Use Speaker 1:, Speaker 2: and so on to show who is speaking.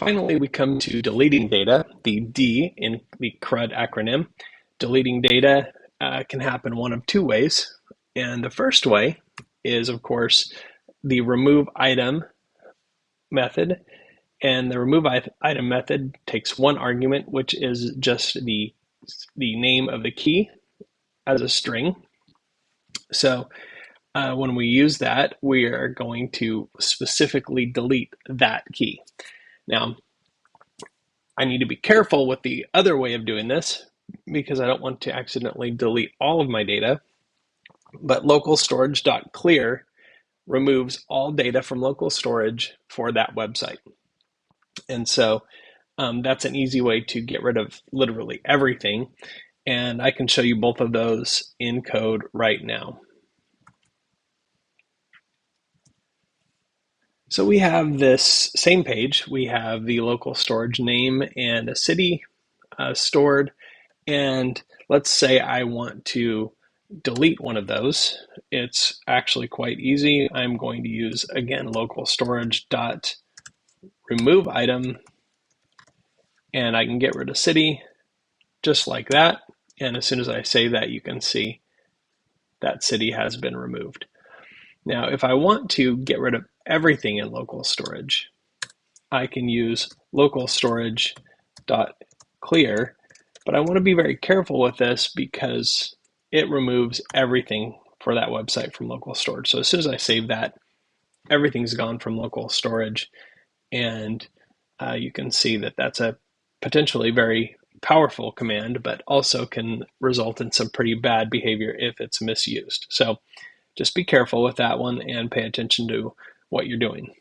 Speaker 1: Finally, we come to deleting data, the D in the CRUD acronym. Deleting data can happen one of two ways. And the first way is, of course, the remove item method. And the remove item method takes one argument, which is just the name of the key as a string. So when we use that, we are going to specifically delete that key. Now, I need to be careful with the other way of doing this because I don't want to accidentally delete all of my data. But local storage.clear removes all data from local storage for that website. And so that's an easy way to get rid of literally everything. And I can show you both of those in code right now. So we have this same page. We have the local storage name and a city stored. And let's say I want to delete one of those. It's actually quite easy. I'm going to use, again, local storage dot remove item, and I can get rid of city just like that. And as soon as I say that, you can see that city has been removed. Now, if I want to get rid of everything in local storage, I can use local storage dot clear, but I want to be very careful with this because it removes everything for that website from local storage. So as soon as I save that, everything's gone from local storage, and you can see that that's a potentially very powerful command, but also can result in some pretty bad behavior if it's misused. So just be careful with that one and pay attention to what you're doing.